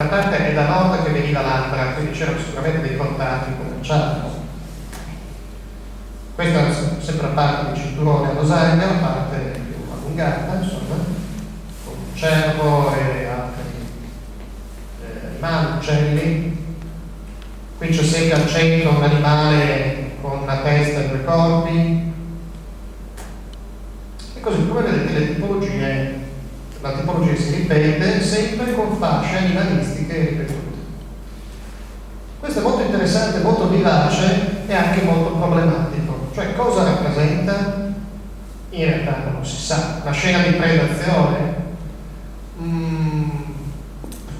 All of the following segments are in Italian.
una parte è da nord che veniva l'altra, quindi c'erano sicuramente dei contatti commerciali. Questa è sempre la parte di cinturone a rosario, la parte più allungata, insomma, con cervo e altri animali, uccelli. Qui c'è sempre al centro un animale con una testa e due corpi. E così, come vedete, la tipologia si ripete sempre con fasce animalistiche ripetute. Questo è molto interessante, molto vivace e anche molto problematico. Cioè, cosa rappresenta? In realtà non si sa. La scena di predazione?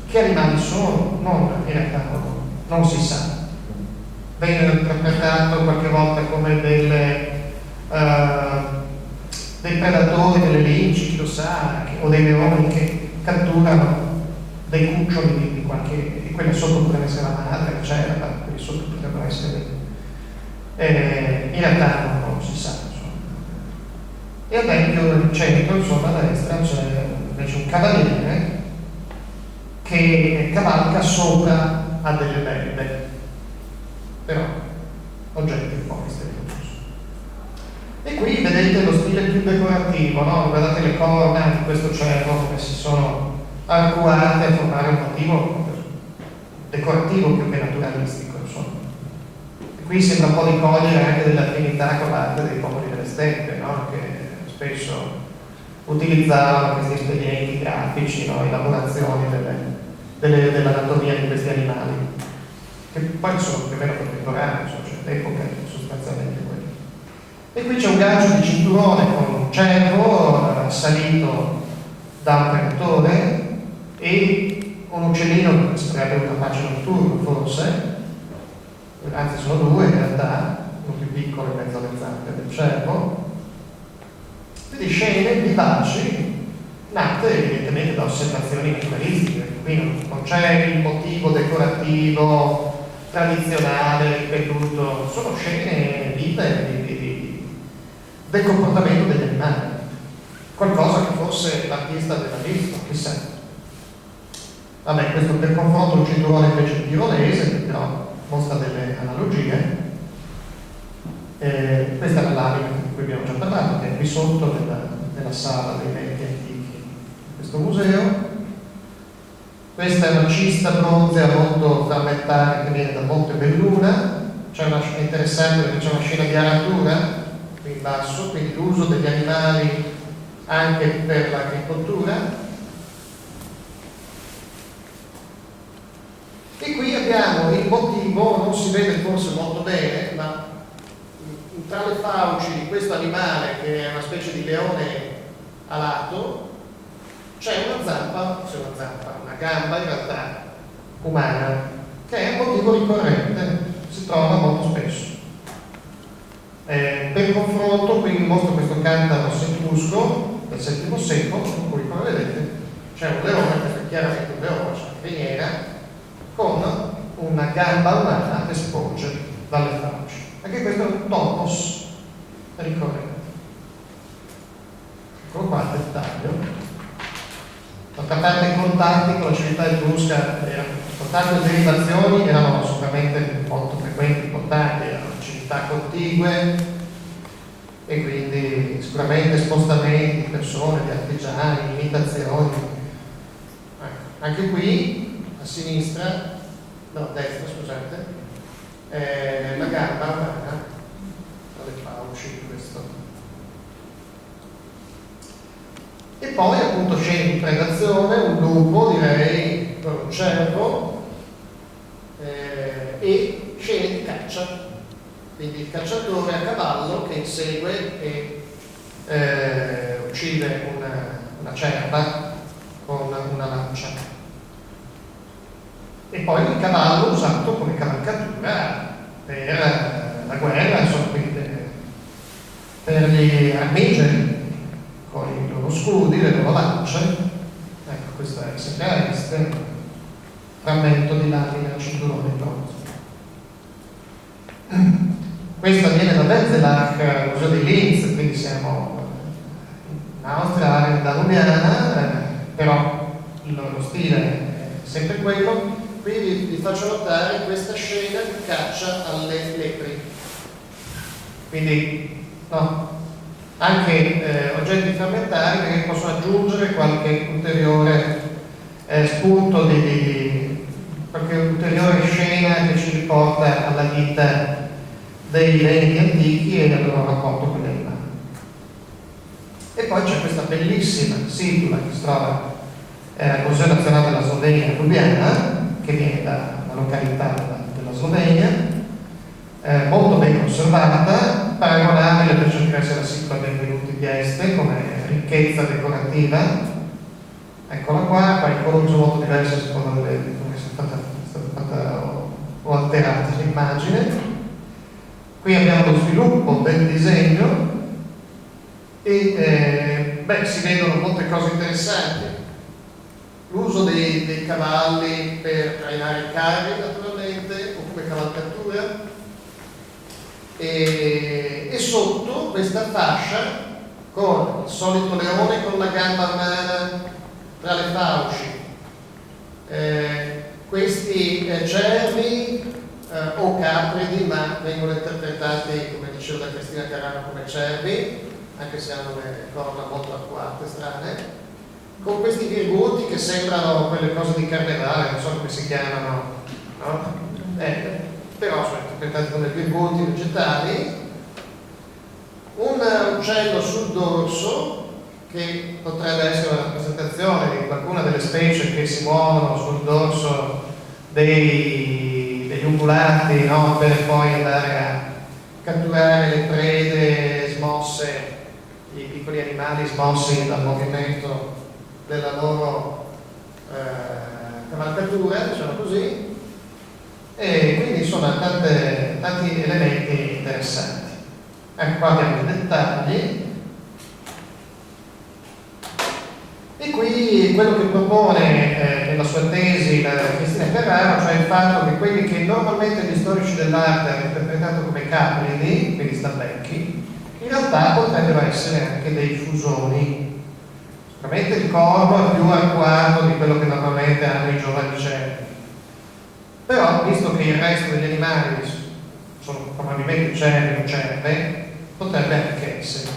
Che animali sono? In realtà non si sa. Vengono interpretato qualche volta come dei predatori, delle linci, chi lo sa, o dei leoni che catturano dei cuccioli di quelle sotto potrebbe essere la madre, la cerva, quelli sotto potrebbero essere in realtà non si sa, insomma. E ad esempio nel centro, insomma, a destra c'è invece un cavaliere che cavalca sopra a delle belve, però oggetti un po' misteriosi. E qui vedete lo stile più decorativo, no? Guardate le corna di questo cervo come si sono arcuate a formare un motivo decorativo più che naturalistico, insomma. E qui sembra un po' di cogliere anche delle affinità con l'arte dei popoli delle steppe, no? Che spesso utilizzavano questi espedienti grafici, no? Elaborazioni dell'anatomia di questi animali, che poi sono più o meno contemporanei, cioè l'epoca sostanzialmente quella. E qui c'è un gancio di cinturone con un cervo salito da un predatore e un uccellino che sarebbe un rapace notturno, forse, anzi sono due in realtà, uno più piccolo in mezzo alle zampe del cervo. Quindi scene vivaci, nate evidentemente da osservazioni naturalistiche. Qui non c'è il motivo decorativo tradizionale ripetuto, sono scene vive del comportamento degli animali, qualcosa che forse l'artista aveva visto, chissà. Vabbè, questo per confronto un cinturone invece tirolese, che però mostra delle analogie. Questa è la lamina di cui abbiamo già parlato, che è qui sotto nella sala dei vecchi antichi di questo museo. Questa è una cista bronzea molto frammentaria che viene da Monte Belluna. È interessante perché c'è una scena di aratura qui in basso, quindi l'uso degli animali anche per l'agricoltura. E qui abbiamo il motivo, non si vede forse molto bene, ma tra le fauci di questo animale, che è una specie di leone alato, c'è una gamba in realtà umana, che è un motivo ricorrente, si trova molto spesso. Per confronto, qui vi mostro questo cantaro settusco del VII secolo, in cui, come vedete, c'è un leone, questo è chiaramente un leone, c'è una criniera, con una gamba umana che sporge dalle fauci. Anche questo è un topos ricorrente. Eccolo qua il dettaglio. D'altra parte i contatti con la civiltà etrusca, contatti e derivazioni erano sicuramente molto frequenti, importanti, erano civiltà contigue e quindi sicuramente spostamenti di persone, di artigiani, imitazioni. Anche qui a sinistra, no, a destra scusate, la gamba umana dalle fauci di questo. E poi appunto scene di predazione, un lupo direi, un cervo e scene di caccia, quindi il cacciatore a cavallo che insegue e uccide una cerva con una lancia. E poi il cavallo usato come cavalcatura per la guerra, insomma, quindi per gli armigeri con i loro scudi, le loro lance. Ecco, questo è sempre a est, frammento di lamina al cinturone bronzo. Questo viene da Wetzlar, al museo di Linz, quindi siamo in Austria, area danubiana, però lo stile sempre quello. Qui vi faccio notare questa scena di caccia alle lepri. Quindi, no, anche oggetti frammentari che possono aggiungere qualche ulteriore spunto, qualche ulteriore scena che ci riporta alla vita dei regni antichi e al loro rapporto con gli animali. E poi c'è questa bellissima situla che si trova al Museo Nazionale della Slovenia Ljubljana, che viene da una località della Slovenia, molto ben conservata, paragonabile per certi versi alla situla Benvenuti di Este come ricchezza decorativa. Eccola qua i colori sono molto diversi a seconda come è stata fatta o alterata l'immagine. Qui abbiamo lo sviluppo del disegno e si vedono molte cose interessanti. L'uso dei cavalli per trainare i carri, naturalmente, o come cavalcatura, e sotto questa fascia con il solito leone con la gamba umana tra le fauci. Questi cervi o capridi, ma vengono interpretati, come diceva da Cristina Carano, come cervi, anche se hanno le corna molto arcuate, strane, con questi virguti che sembrano quelle cose di carnevale, non so come si chiamano, no? Però sono interpretati come virguti vegetali, un uccello sul dorso che potrebbe essere una rappresentazione di qualcuna delle specie che si muovono sul dorso degli ungulati, no? Per poi andare a catturare le prede smosse, i piccoli animali smossi dal movimento della loro cavalcatura, diciamo così, e quindi sono tanti elementi interessanti. Ecco, qua abbiamo i dettagli, e qui quello che propone nella sua tesi la Cristina Carraro, cioè il fatto che quelli che normalmente gli storici dell'arte hanno interpretato come capridi, quindi stabecchi, in realtà potrebbero essere anche dei fusoni. Sicuramente il corvo è più arcuato di quello che normalmente hanno i giovani cervi, però visto che il resto degli animali sono probabilmente cervi o cerve, potrebbe anche essere.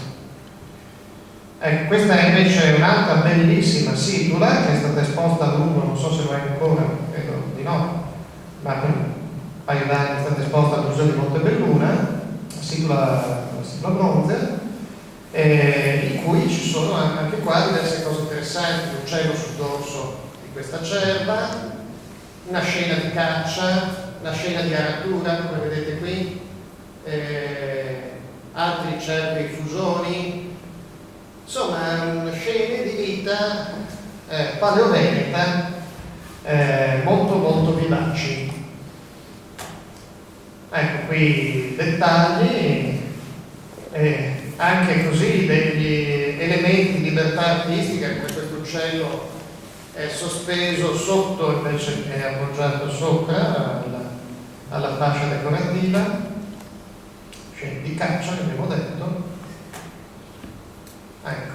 Ecco, questa è invece un'altra bellissima situla che è stata esposta a lungo, non so se lo è ancora, credo di no, ma per un paio d'anni è stata esposta al Museo di Montebelluna, la situla bronze, in cui ci sono anche qua diverse cose interessanti, l'uccello sul dorso di questa cerva, una scena di caccia, una scena di aratura, come vedete qui, altri cervi fusoni, insomma scene di vita paleoveneta molto molto vivaci. Ecco qui dettagli, anche così degli elementi di libertà artistica, come questo uccello è sospeso sotto invece che è appoggiato sopra alla fascia decorativa, scene di caccia che abbiamo detto. Ecco.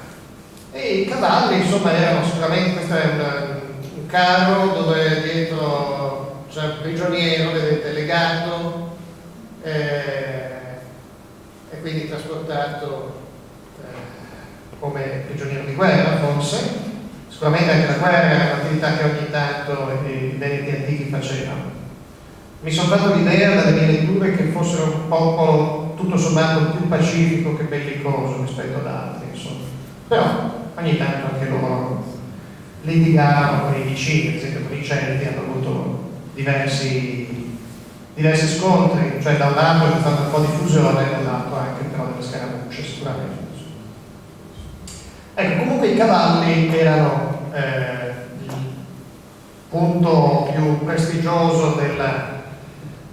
E i cavalli insomma erano sicuramente, questo è un carro dove dietro c'è un prigioniero, vedete, legato, e quindi trasportato come prigioniero di guerra, forse. Sicuramente anche la guerra era un'attività che ogni tanto i veneti antichi facevano. Mi sono fatto l'idea dalle mie letture che fossero un popolo tutto sommato più pacifico che bellicoso rispetto ad altri, insomma. Però ogni tanto anche loro litigavano con i vicini, ad esempio con i Celti hanno avuto diversi scontri, cioè da un lato c'è stata un po' di fusione e dall'altro anche però delle scaramucce sicuramente. Ecco, comunque i cavalli erano il punto più prestigioso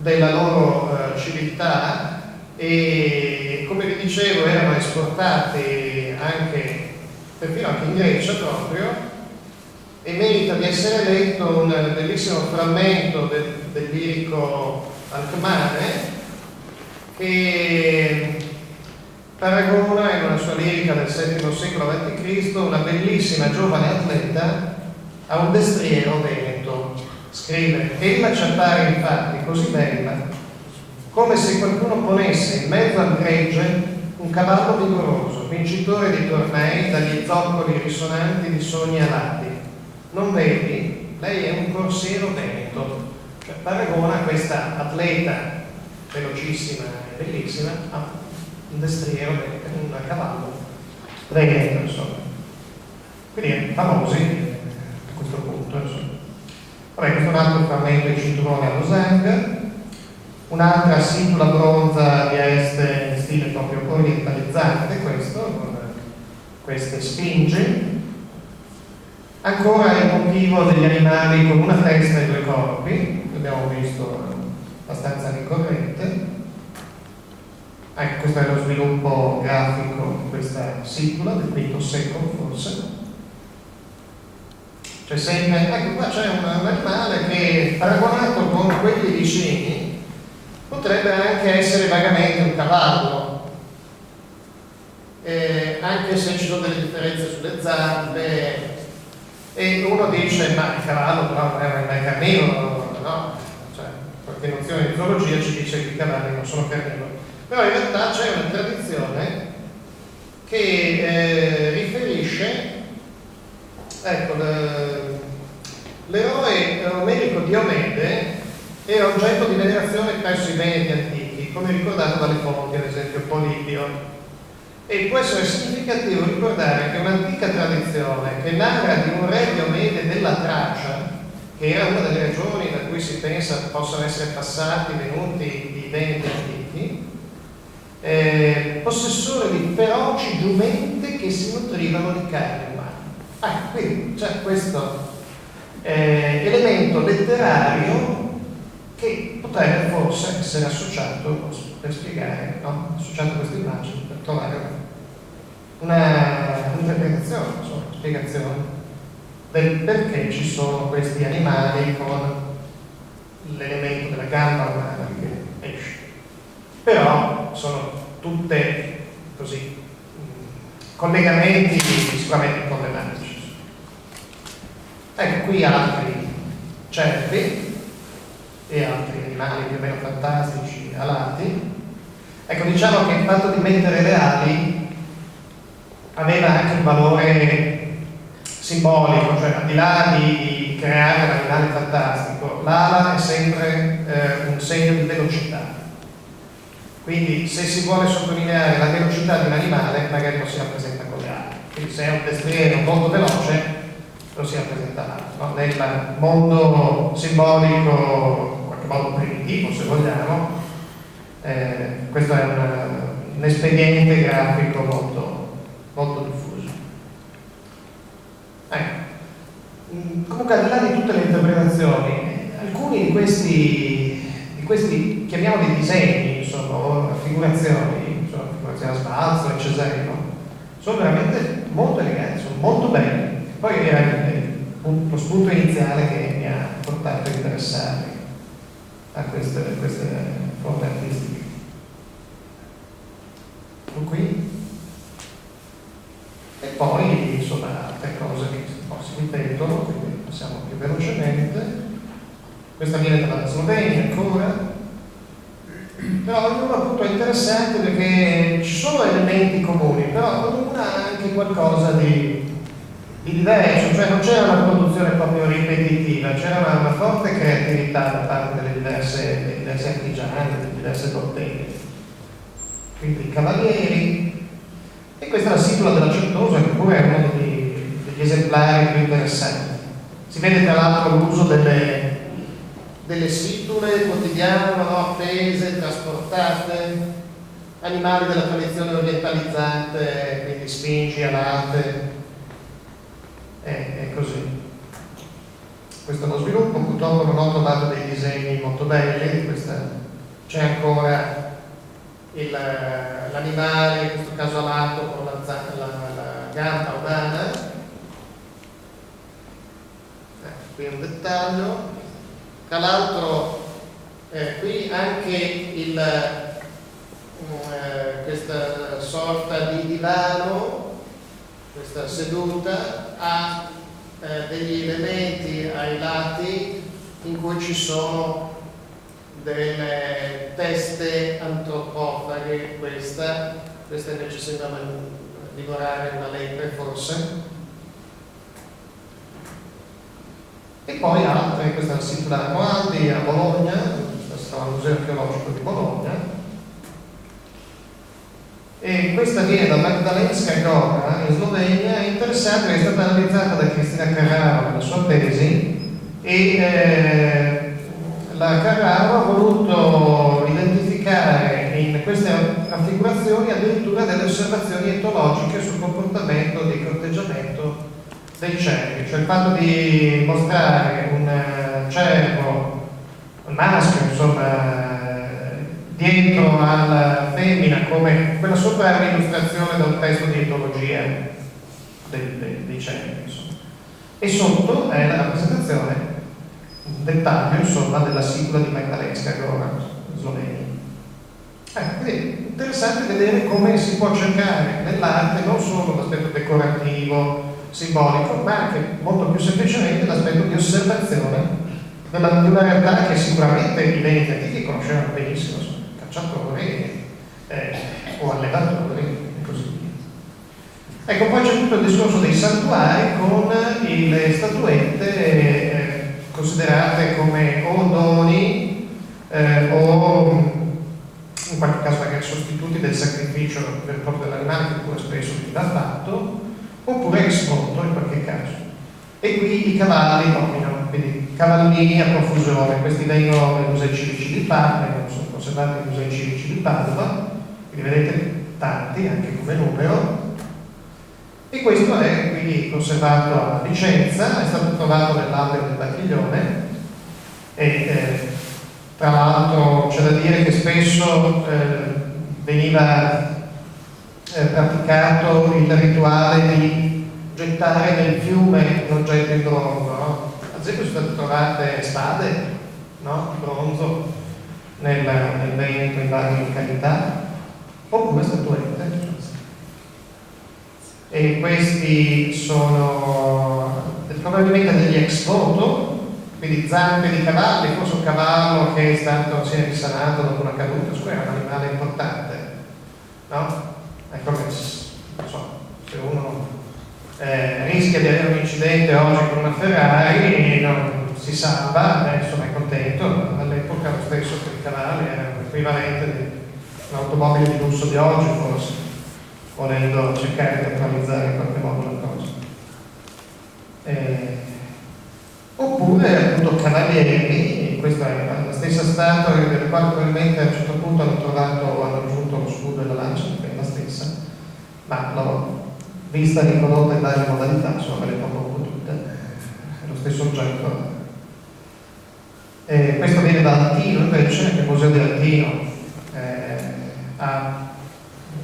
della loro civiltà, e come vi dicevo erano esportati perfino anche in Grecia proprio, e merita di essere letto un bellissimo frammento del lirico Alcmane che paragona in una sua lirica del VII secolo a.C. una bellissima giovane atleta a un destriero veneto. scrive: ella ci appare infatti così bella come se qualcuno ponesse in mezzo al gregge un cavallo vigoroso, vincitore di tornei dagli zoccoli risonanti di sogni alati. Non vedi? Lei è un corsiero veneto. Cioè, paragona questa atleta velocissima e bellissima a un destriero, un cavallo veneto, insomma. Quindi famosi a questo punto, insomma. Vabbè, questo è un altro frammento di cinturone a losanga, un'altra situla bronza di Este in stile proprio orientalizzante, questo, con queste sfinge. Ancora il motivo degli animali con una testa e due corpi, l'abbiamo visto abbastanza ricorrente. Ecco, questo è lo sviluppo grafico di questa situla del V secolo, forse. C'è sempre, ecco qua c'è un animale che, paragonato con quelli vicini, potrebbe anche essere vagamente un cavallo, anche se ci sono delle differenze sulle zampe, e uno dice: ma il cavallo però non è mai carnivoro, no? Cioè, qualche nozione di zoologia ci dice che i cavalli non sono carnivori, però in realtà c'è una tradizione che riferisce, ecco, l'eroe omerico Diomede era oggetto di venerazione presso i Veneti antichi, come ricordato dalle fonti, ad esempio Polibio. E può essere significativo ricordare che un'antica tradizione che narra di un re Diomede della Tracia, che era una delle regioni da cui si pensa possano essere passati, venuti i Veneti antichi, possessore di feroci giumente che si nutrivano di carne umana. Quindi c'è questo elemento letterario che potrebbe forse essere associato, per spiegare, no? Associato a queste immagini per trovare un'interpretazione, una spiegazione del perché ci sono questi animali con l'elemento della gamba umana che esce. Però sono tutte così collegamenti sicuramente problematici. Ecco qui altri cervi e altri animali più o meno fantastici, alati. Ecco, diciamo che il fatto di mettere le ali aveva anche un valore simbolico, cioè al di là di creare un animale fantastico, l'ala è sempre un segno di velocità. Quindi se si vuole sottolineare la velocità di un animale, magari lo si rappresenta con le ali. Quindi se è un destriero molto veloce, lo si rappresenta l'ala, no? Nel mondo simbolico, in qualche modo primitivo se vogliamo, questo è un espediente grafico molto, molto diffuso. Comunque, al di là di tutte le interpretazioni, alcuni di questi chiamiamoli disegni, insomma, o raffigurazioni, insomma, raffigurazioni a sbalzo e cesarino, sono veramente molto eleganti, sono molto belli. Poi era lo spunto iniziale che mi ha portato a interessarmi a queste forme artistiche. Qui. E poi, insomma, altre cose che si ripetono, quindi passiamo più velocemente. Questa viene dalla Slovenia ancora. Però ognuno appunto è interessante perché ci sono elementi comuni, però ognuna ha anche qualcosa di diverso, cioè non c'era una produzione proprio ripetitiva, c'era una forte creatività da parte dei diversi artigiani, delle diverse botteghe. Quindi i cavalieri, e questa è la situla della Certosa, che pure è uno degli esemplari più interessanti. Si vede tra l'altro l'uso delle situle quotidiane, no? Appese, trasportate, animali della tradizione orientalizzante, quindi sfingi, alate, e così. Questo è lo sviluppo. Purtroppo non ho trovato dei disegni molto belli. C'è ancora l'animale, in questo caso alato, con la gamba umana. Qui un dettaglio. Tra l'altro qui anche questa sorta di divano, questa seduta, ha degli elementi ai lati in cui ci sono delle teste antropofaghe. Questa invece sembra divorare una lepre forse. E poi altre, questa è il sito della Moaldi a Bologna, questo è il Museo Archeologico di Bologna, e questa viene da Magdalenska Gora in Slovenia. È interessante che è stata analizzata da Cristina Carraro nella sua tesi, e la Carraro ha voluto identificare in queste raffigurazioni addirittura delle osservazioni etologiche sul comportamento di corteggiamento dei cervi, cioè il fatto di mostrare un cervo, un maschio, insomma, dietro alla femmina, come quella sopra è un'illustrazione da un testo di etologia dei cervi, insomma. E sotto è la rappresentazione, un dettaglio, insomma, della sicola di Magdalenska Gora, in Slovenia. Quindi interessante vedere come si può cercare nell'arte non solo l'aspetto decorativo, simbolico, ma anche molto più semplicemente l'aspetto di osservazione di una realtà che sicuramente i beni antichi conoscevano benissimo, cacciatori o allevatori e così via. Ecco, poi c'è tutto il discorso dei santuari con le statuette considerate come o doni o in qualche caso magari sostituti del sacrificio vero e proprio dell'animale, che pure spesso veniva fatto, oppure ex voto in qualche caso. E qui i cavalli dominano, quindi cavallini a profusione. Questi vengono nei musei civici di Padova, sono conservati nei musei civici di Padova, quindi vedete tanti anche come numero. E questo è quindi conservato a Vicenza, è stato trovato nell'albero del Bacchiglione, e tra l'altro c'è da dire che spesso veniva praticato il rituale di gettare nel fiume un oggetto in bronzo, no? Ad esempio sono state trovate spade, no? Di bronzo nel Veneto in varie località, oppure statuette. E questi sono probabilmente degli ex voto, quindi zampe di cavalli, forse un cavallo che è stato si è risanato dopo una caduta, questo era un animale importante, no? È come, non so, se uno rischia di avere un incidente oggi con una Ferrari e non si salva, insomma è contento. All'epoca lo stesso per i cavalli era l'equivalente di un'automobile di lusso di oggi, forse, volendo cercare di attualizzare in qualche modo la cosa. Oppure appunto cavalieri, questa è la stessa statua delle quali probabilmente a un certo punto hanno aggiunto lo scudo e la lancia, che è la stessa, ma l'ho vista riprodotta in varie modalità, insomma, le poco un po' tutte, è lo stesso oggetto. Questo viene da Altino invece, che il Museo di Altino ha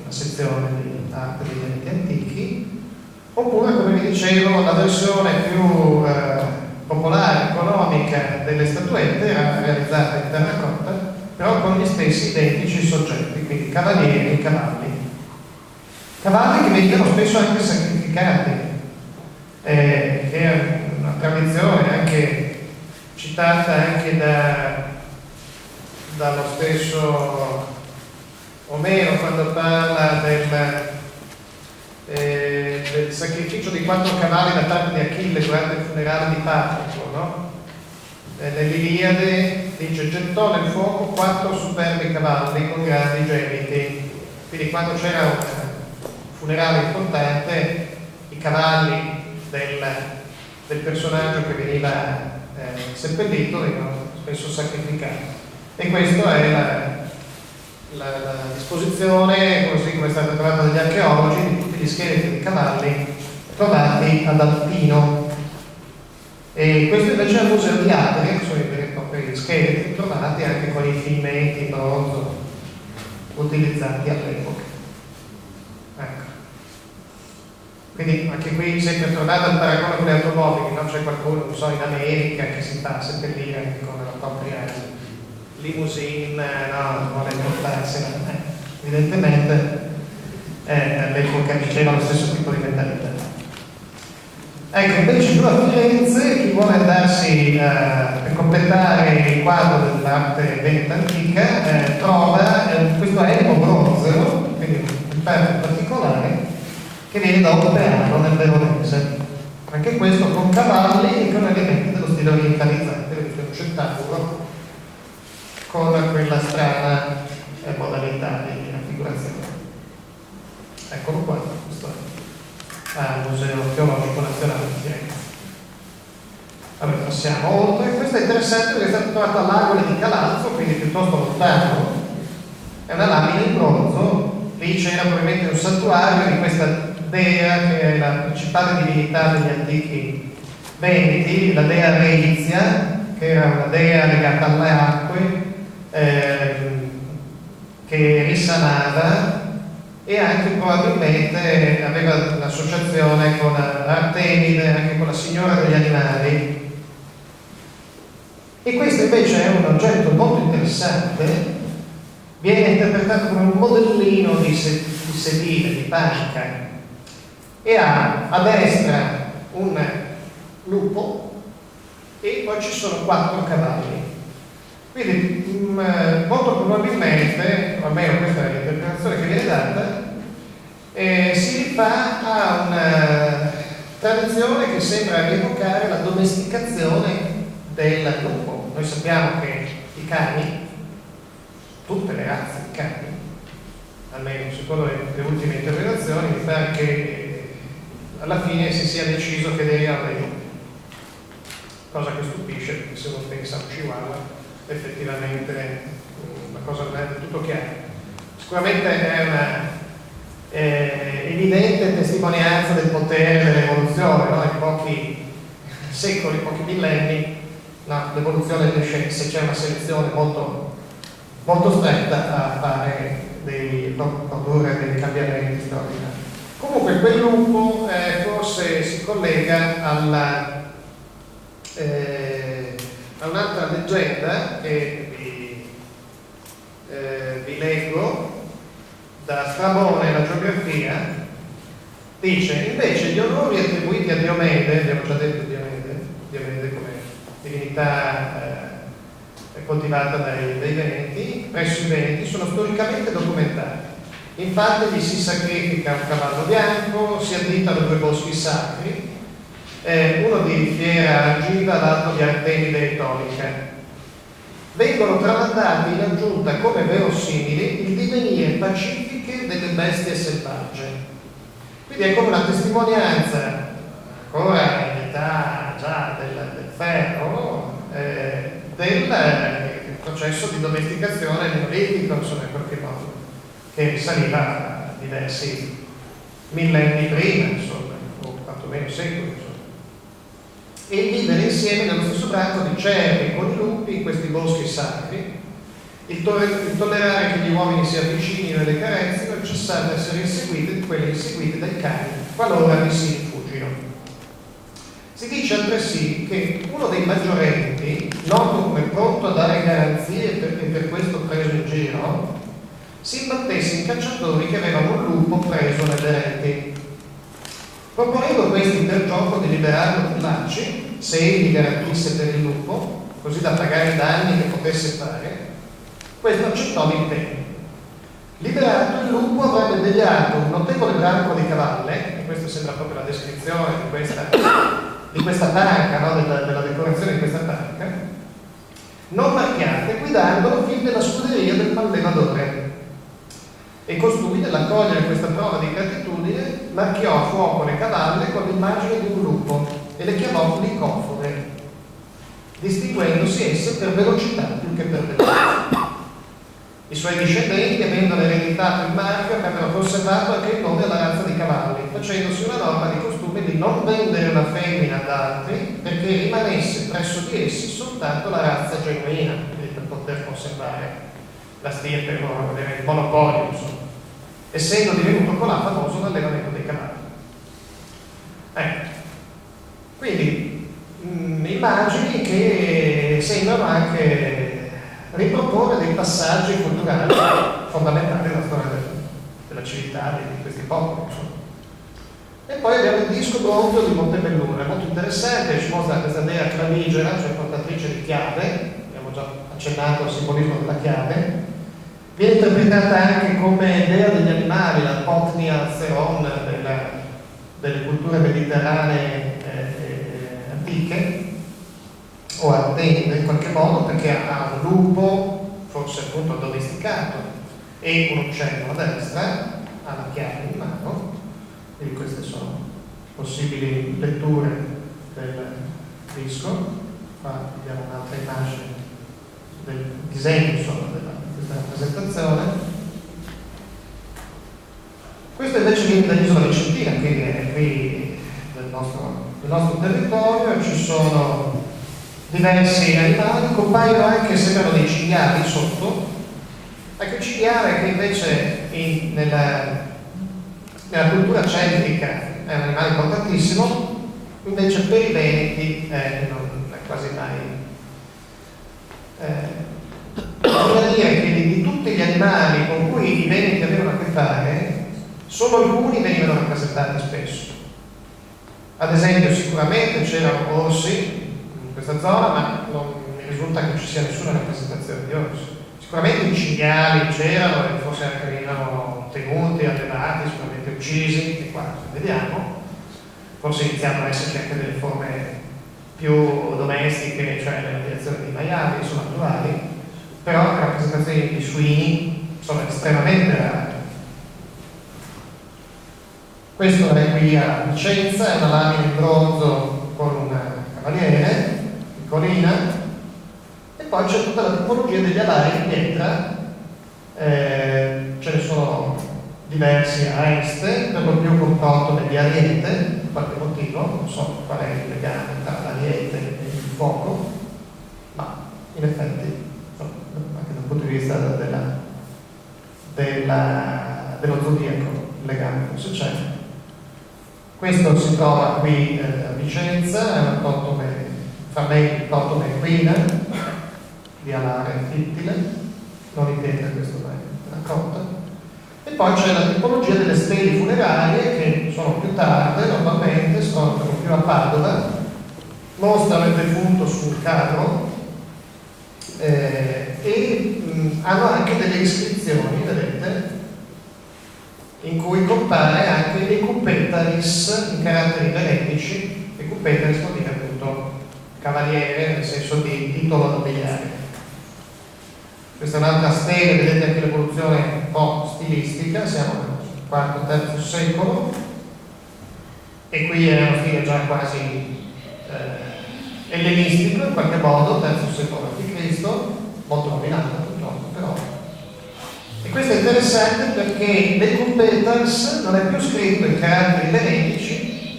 una sezione di arte degli eventi antichi. Oppure, come vi dicevo, la versione più popolare, economica delle statuette era realizzata in terracotta, però con gli stessi identici soggetti, quindi cavalieri e cavalli che venivano spesso anche sacrificati, che è una tradizione anche citata anche dallo stesso Omero quando parla del sacrificio di 4 cavalli da parte di Achille durante il funerale di Patroclo, no? Nell'Iliade dice: gettò nel fuoco 4 superbi cavalli con grandi gemiti. Quindi quando c'era un funerale importante, i cavalli del personaggio che veniva seppellito venivano spesso sacrificati. E questa è la disposizione, così come è stata trovata dagli archeologi, di tutti gli scheletri di cavalli trovati ad Altino. E questo invece è al Museo di Atria, che sono i veri e propri scheletri trovati anche con i filmenti in bronzo utilizzati all'epoca. Ecco. Quindi anche qui sempre tornando al paragone con le automobili, no? C'è qualcuno, non so, in America che si fa seppellire anche con la propria limousine, no, non vuole portarsela. Evidentemente all'epoca c'era lo stesso tipo di mentalità. Ecco, invece giù a Firenze chi vuole andarsi per completare il quadro dell'arte veneta antica trova questo elmo bronzeo, quindi un pezzo particolare, che viene da Opeano nel Veronese. Anche questo con cavalli e con elementi dello stile orientalizzante, vedete un centauro con quella strana modalità di raffigurazione. Eccolo qua, questo al Museo Archeologico Nazionale di Firenze. Vabbè, passiamo oltre. Questo è interessante perché è stato trovato all'Agole di Calalzo, quindi piuttosto lontano. È una lamina in bronzo. Lì c'era probabilmente un santuario di questa dea che è la principale divinità degli antichi veneti, la dea Reizia, che era una dea legata alle acque, che risanava e anche probabilmente aveva un'associazione con Artemide, anche con la signora degli animali. E questo invece è un oggetto molto interessante, viene interpretato come un modellino di sedile, di panca, e ha a destra un lupo e poi ci sono 4 cavalli. Quindi molto probabilmente, o almeno questa è l'interpretazione che viene data, si rifà a una tradizione che sembra rievocare la domesticazione del lupo. Noi sappiamo che i cani, tutte le razze di cani, almeno secondo le ultime interpretazioni, mi pare che alla fine si sia deciso che derivano dai lupi, cosa che stupisce perché se uno pensa a un chihuahua effettivamente una cosa non è del tutto chiara. Sicuramente è una evidente testimonianza del potere dell'evoluzione, no? In pochi secoli, pochi millenni, no, l'evoluzione riesce, se c'è una selezione molto, molto stretta, a fare produrre dei cambiamenti straordinari. Comunque quel lupo forse si collega a un'altra leggenda che vi leggo da Strabone, la geografia. Dice invece gli onori attribuiti a Diomede, abbiamo già detto Diomede come divinità coltivata dai Veneti, presso i Veneti, sono storicamente documentati. Infatti gli si sacrifica un cavallo bianco, si additano 2 boschi sacri, uno di Fiera Argiva, l'altro di Artemide e Tonica. Vengono tramandati in aggiunta come verosimili il divenire pacifiche delle bestie selvagge. Quindi è come una testimonianza, ancora in età già del ferro, del processo di domesticazione neolitico, insomma, in qualche modo, che risaliva a diversi millenni prima, insomma, o quantomeno secoli, insomma. E il vivere insieme nello stesso branco di cervi con i lupi in questi boschi sacri, il tollerare che gli uomini si avvicinino e le carezzino, il cessare di essere inseguiti di quelli inseguiti dai cani, qualora vi si rifugino. Si dice altresì che uno dei maggiorenti, noto come pronto a dare garanzie e per questo preso in giro, si imbattesse in cacciatori che avevano un lupo preso nelle reti. Proponendo questi per gioco di liberarlo dai lacci, se egli garantisse per il lupo, così da pagare i danni che potesse fare, questo accettò l'impegno. Liberato, il lupo avrebbe degliato un notevole branco di cavalle, e questa sembra proprio la descrizione di questa panca, no? della decorazione di questa panca, non marchiate, guidandolo fin della scuderia del pallevatore. E costui, nell'accogliere questa prova di gratitudine, marchiò a fuoco le cavalle con l'immagine di un lupo e le chiamò licofore, distinguendosi esse per velocità più che per bellezza. I suoi discendenti, avendone ereditato il marchio, avrebbero conservato anche il nome alla razza di cavalli, facendosi una norma di costume di non vendere una femmina ad altri perché rimanesse presso di essi soltanto la razza genuina, quindi per poter conservare la stirpe, il monopolio, insomma, essendo divenuto colà famoso l'allevamento dei cavalli. Quindi immagini che sembrano anche riproporre dei passaggi culturali fondamentali della storia della civiltà di questi popoli, insomma. E poi abbiamo il disco bronzo di Montebelluna, molto interessante, ci mostra questa dea clavigera, cioè portatrice di chiave, abbiamo già accennato al simbolismo della chiave, viene interpretata anche come dea degli animali, la Potnia Zeron delle culture mediterranee antiche, o ardente in qualche modo, perché ha un lupo, forse appunto addomesticato, e un uccello a destra, ha la chiave in mano. Quindi queste sono possibili letture del disco. Qua vediamo un'altra immagine del disegno di questa rappresentazione. Questo invece viene dall'isola vicentina, quindi è qui del nostro territorio. Ci sono diversi animali, compaiono anche, sembrano dei cinghiali sotto. Ecco, il cinghiale che invece nella cultura celtica è un animale importantissimo, invece per i veneti non è quasi mai. Bisogna dire che di tutti gli animali con cui i veneti avevano a che fare, solo alcuni venivano rappresentati spesso. Ad esempio, sicuramente c'erano orsi in questa zona, ma non mi risulta che ci sia nessuna rappresentazione di orsi. Sicuramente i cinghiali c'erano e forse anche venivano tenuti, allevati, sicuramente uccisi, e qua vediamo. Forse iniziano ad esserci anche delle forme più domestiche, cioè nella direzione dei maiali, sono naturali, però le rappresentazioni di suini sono estremamente rare. Questo è qui a Vicenza, è una lamina in bronzo con un cavaliere, piccolina, e poi c'è tutta la tipologia degli alari in pietra, ce ne sono diversi a est, per lo più con frontone di ariete, per qualche motivo, non so qual è il legame tra l'ariete e il fuoco, ma in effetti, anche dal punto di vista dello zodiaco, il legame forse c'è. Questo si trova qui a Vicenza, è una frammento di frontone equina, di alare fittile, non in pietra, questo è una cotta. E poi c'è la tipologia delle stele funerarie, che sono più tarde, normalmente scontano più a Padova, mostrano il defunto sul carro e hanno anche delle iscrizioni, vedete, in cui compare anche Ecupetaris in caratteri venetici. Ecupetaris vuol dire appunto cavaliere, nel senso di titolo nobiliare. Questa è un'altra stele, vedete anche l'evoluzione un po' stilistica, siamo nel IV-III secolo, e qui è uno stile già quasi ellenistico in qualche modo, III secolo a.C., molto nominato purtroppo, però. E questo è interessante perché l'Ecupetaris non è più scritto in caratteri venetici,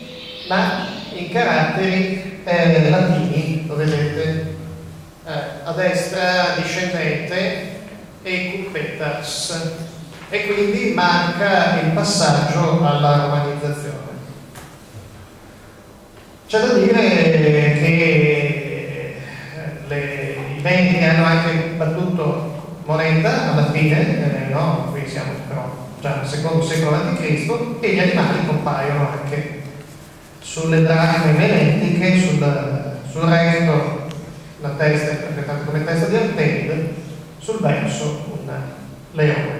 ma in caratteri latini, lo vedete a destra discendente, Ecupetaris, e quindi marca il passaggio alla romanizzazione. C'è da dire che i Veneti hanno anche battuto moneta alla fine, no? Qui siamo però già nel secondo secolo a.C., e gli animali compaiono anche sulle dracme meletiche, sul retro la testa è interpretata come testa di Artemide, sul verso un leone.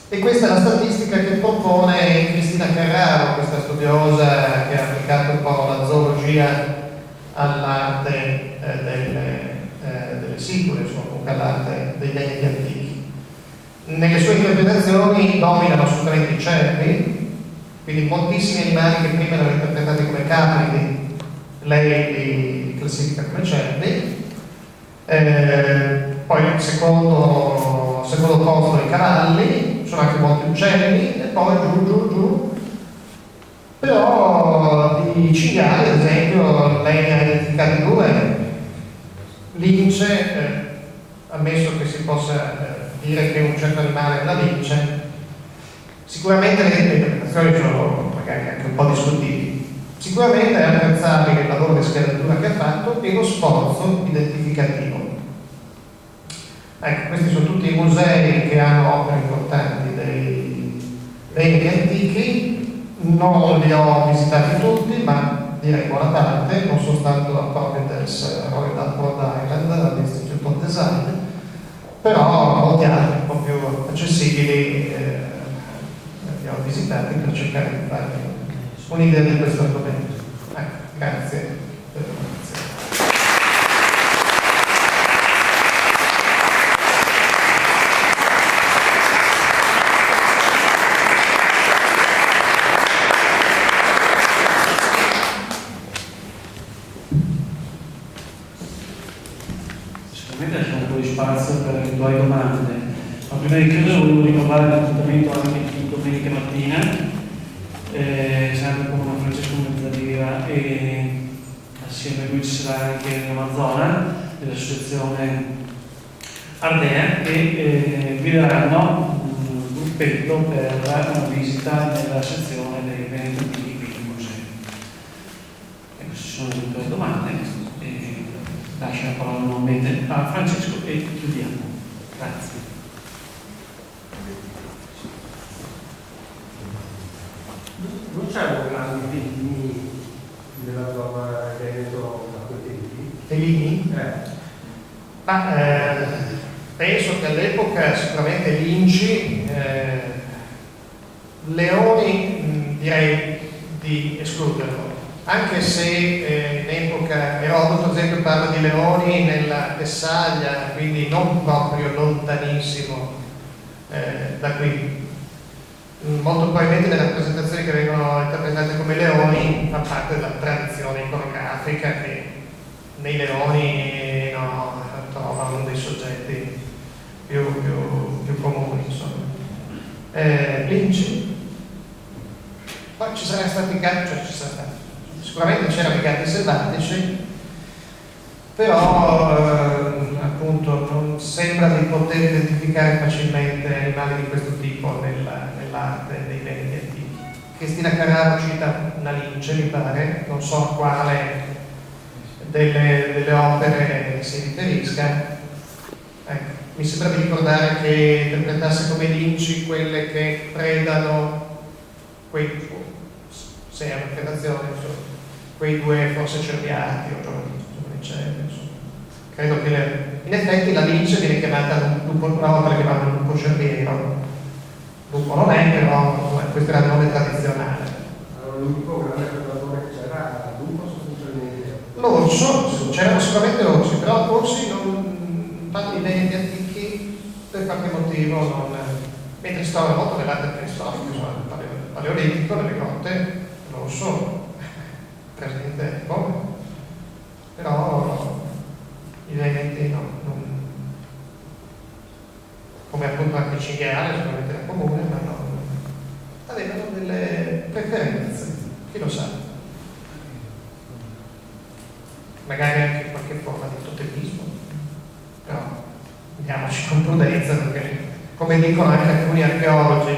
E questa è la statistica che propone Cristina Carraro, questa studiosa che ha applicato un po' la zoologia all'arte delle sicule, comunque all'arte dei legni antichi. Nelle sue interpretazioni dominano assolutamente i cervi, quindi moltissimi animali che prima erano interpretati come capridi, lei li classifica come cervi. Poi il secondo posto i cavalli, sono anche molti uccelli, e poi giù. Però di cinghiali, ad esempio, lei ne ha identificati due. Lince, ammesso che si possa dire che un certo animale è una lince, sicuramente le interpretazioni sono magari anche un po' discutibili. Sicuramente è apprezzabile il lavoro di scalatura che ha fatto e lo sforzo identificativo. Ecco, questi sono tutti i musei che hanno opere importanti dei regni antichi. Non li ho visitati tutti, ma direi buona parte. Non sono stato a Providence, Royal Rhode Island, all'Institute of Design, però molti altri un po' più accessibili li ho visitati per cercare di farmi un'idea di questo argomento. Grazie per l'informazione. Lasciamo un po' di spazio per eventuali domande, ma prima di chiudere volevo ricordare l'appuntamento anche di domenica mattina, sempre con Francesco Mezzadira e assieme a lui ci sarà anche l'Amazona dell'associazione Ardea che guideranno un gruppetto per una visita nella sezione dei beni antichi qui in museo. Ecco, se ci sono eventuali domande. Lascio la parola nuovamente a Francesco e chiudiamo. Grazie. Non c'erano grandi figli nella zona Veneto a quei tempi? Felini? Penso che all'epoca sicuramente Linci, Leoni direi di escluderlo. Anche se in epoca Erodoto ad esempio parla di leoni nella Tessaglia, quindi non proprio lontanissimo da qui. Molto probabilmente le rappresentazioni che vengono interpretate come leoni fa parte della tradizione iconografica che nei leoni trovano dei soggetti più comuni, insomma. Linci. Poi ci saranno stati gatti, sicuramente c'erano i gatti selvatici, però appunto non sembra di poter identificare facilmente animali di questo tipo nell'arte dei beni antichi. Cristina Carraro cita una lince, mi pare, non so a quale delle opere si riferisca. Ecco, mi sembra di ricordare che interpretasse come linci quelle che predano se è un'interpretazione, quei due forse cerviati o giovanicelli, insomma. Credo che in effetti la lince viene chiamata lupo, una volta la chiamavano lupo cerviero. Lupo non è, però questo era il nome tradizionale. Allora l'unico grande predatore che c'era era lupo sostanzialmente. L'orso, c'erano sicuramente orsi, però orsi non fanno i beni antichi per qualche motivo non. Mentre si trova molto nell'arte preistorica, insomma, paleolitico, nelle grotte, l'orso presente come, però i Veneti non, come appunto anche il cinghiale sicuramente era comune, ma non avevano delle preferenze, chi lo sa, magari anche qualche forma di totemismo, però andiamoci con prudenza perché come dicono anche alcuni archeologi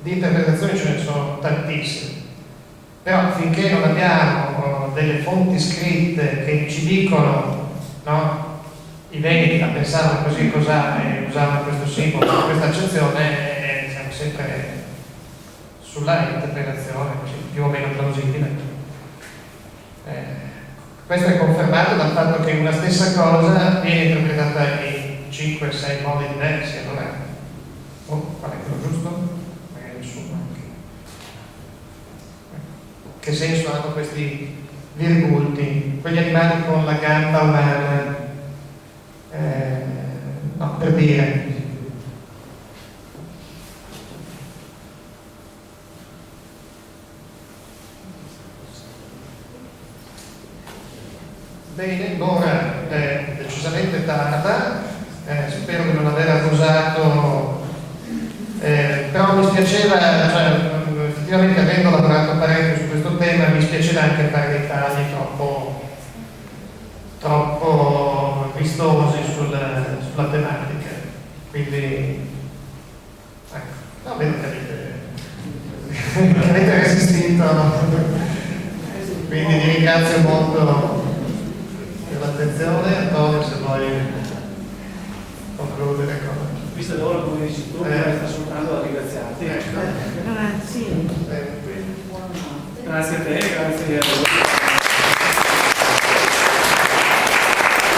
di interpretazioni ce ne sono tantissime. Però finché non abbiamo delle fonti scritte che ci dicono, no, i Veneti la pensavano così, cos'ha e usavano questo simbolo, questa accezione, siamo sempre sulla interpretazione così, più o meno plausibile. Questo è confermato dal fatto che una stessa cosa viene interpretata in 5-6 modi diversi. Allora, qual è quello giusto? Magari nessuno anche. Che senso hanno questi virgulti, quegli animali con la gamba umana? No, per dire. Bene, l'ora è decisamente tarda, spero di non aver abusato, però mi spiaceva, cioè, effettivamente avendo lavorato parecchio su questo tema, mi spiaceva anche fare dei tagli troppo vistosi sulla tematica, quindi ecco, no, vedo che avete resistito, quindi vi ringrazio molto per l'attenzione. Antonio, se vuoi concludere con... Visto l'ora come dici tu, sta soltanto da ringraziarti. Sì. Grazie a te, grazie a